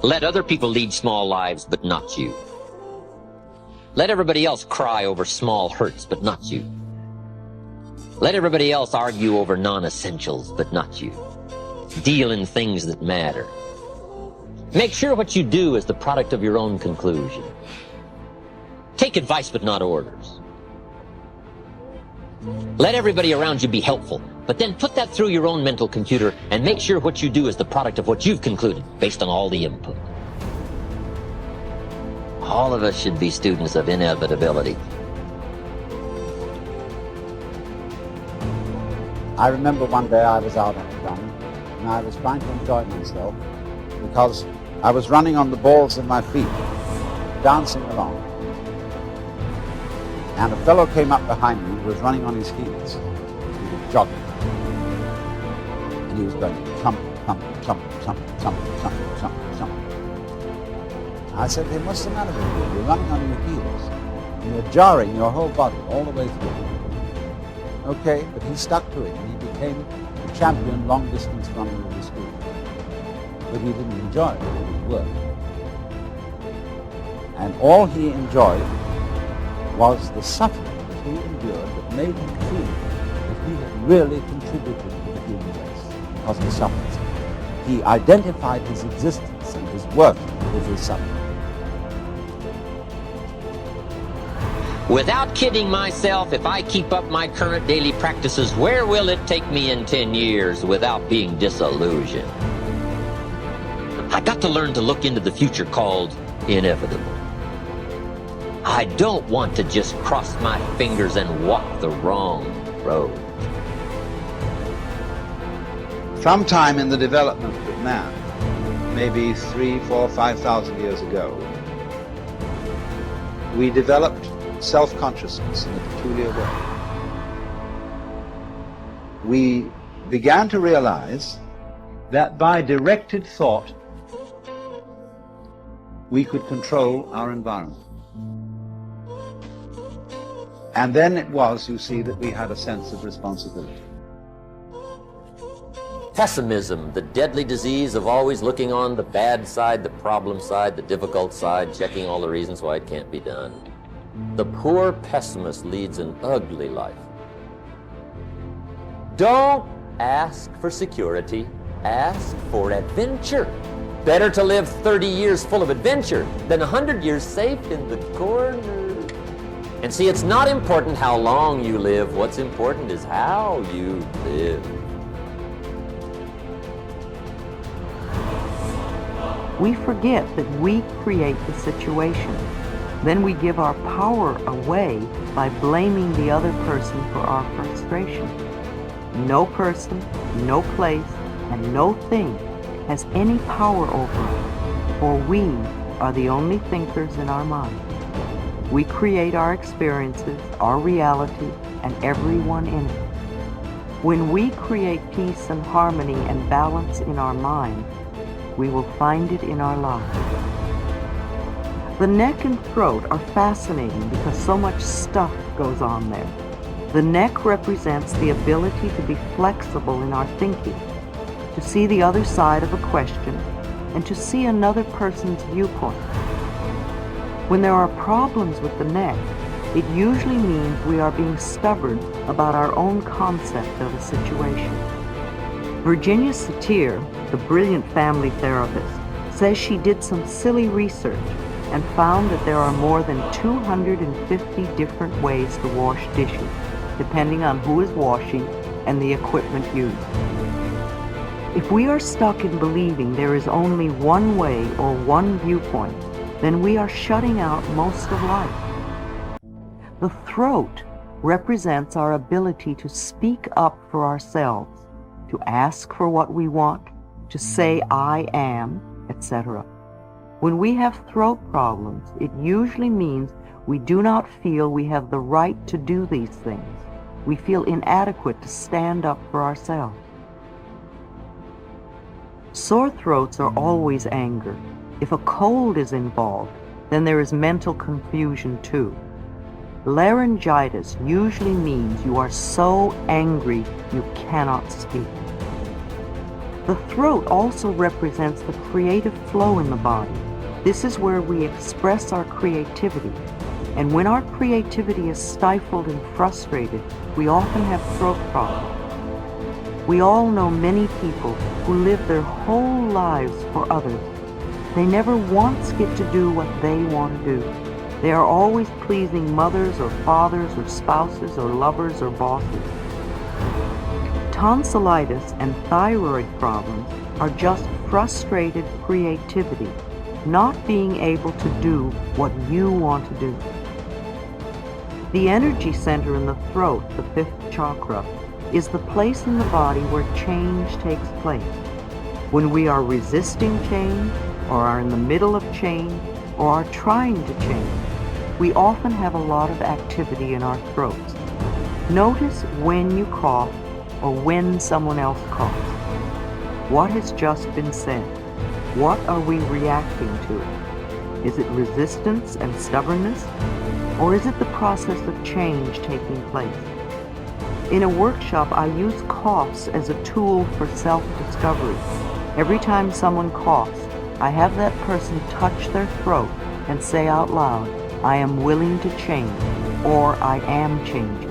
Let other people lead small lives, but not you. Let everybody else cry over small hurts, but not you. Let everybody else argue over non-essentials, but not you. Deal in things that matter. Make sure what you do is the product of your own conclusion. Take advice, but not orders. Let everybody around you be helpful, but then put that through your own mental computer and make sure what you do is the product of what you've concluded based on all the input. All of us should be students of inevitability. I remember one day I was out on a run and I was trying to enjoy myself because I was running on the balls of my feet, dancing along. And a fellow came up behind me who was running on his heels. He was jogging. And he was going thump, thump, thump, thump, thump, thump, thump, thump. I said, hey, what's the matter with you? You're running on your heels. And you're jarring your whole body all the way through. Okay, but he stuck to it and he became the champion long-distance runner of the school. But he didn't enjoy it, it was work. And all he enjoyed was the suffering that he endured that made him feel that he had really contributed to the human race because he suffered. He identified his existence and his worth with his suffering. Without kidding myself, if I keep up my current daily practices, where will it take me in 10 years without being disillusioned? I got to learn to look into the future called inevitable. I don't want to just cross my fingers and walk the wrong road. Sometime in the development of man, maybe 3, 4, 5,000 years ago, we developed self-consciousness in a peculiar way. We began to realize that by directed thought, we could control our environment. And then it was, you see, that we had a sense of responsibility. Pessimism, the deadly disease of always looking on the bad side, the problem side, the difficult side, checking all the reasons why it can't be done. The poor pessimist leads an ugly life. Don't ask for security, ask for adventure. Better to live 30 years full of adventure than 100 years safe in the corner. And see, it's not important how long you live. What's important is how you live. We forget that we create the situation. Then we give our power away by blaming the other person for our frustration. No person, no place, and no thing has any power over us, for we are the only thinkers in our mind. We create our experiences, our reality, and everyone in it. When we create peace and harmony and balance in our mind, we will find it in our lives. The neck and throat are fascinating because so much stuff goes on there. The neck represents the ability to be flexible in our thinking, to see the other side of a question, and to see another person's viewpoint. When there are problems with the neck, it usually means we are being stubborn about our own concept of a situation. Virginia Satir, the brilliant family therapist, says she did some silly research and found that there are more than 250 different ways to wash dishes, depending on who is washing and the equipment used. If we are stuck in believing there is only one way or one viewpoint, then we are shutting out most of life. The throat represents our ability to speak up for ourselves, to ask for what we want, to say I am, etc. When we have throat problems, it usually means we do not feel we have the right to do these things. We feel inadequate to stand up for ourselves. Sore throats are always anger. If a cold is involved, then there is mental confusion too. Laryngitis usually means you are so angry you cannot speak. The throat also represents the creative flow in the body. This is where we express our creativity. And when our creativity is stifled and frustrated, we often have throat problems. We all know many people who live their whole lives for others. They never once get to do what they want to do. They are always pleasing mothers or fathers or spouses or lovers or bosses. Tonsillitis and thyroid problems are just frustrated creativity, not being able to do what you want to do. The energy center in the throat, the fifth chakra, is the place in the body where change takes place. When we are resisting change, or are in the middle of change, or are trying to change, we often have a lot of activity in our throats. Notice when you cough or when someone else coughs. What has just been said? What are we reacting to? Is it resistance and stubbornness? Or is it the process of change taking place? In a workshop, I use coughs as a tool for self-discovery. Every time someone coughs, I have that person touch their throat and say out loud, I am willing to change, or I am changing.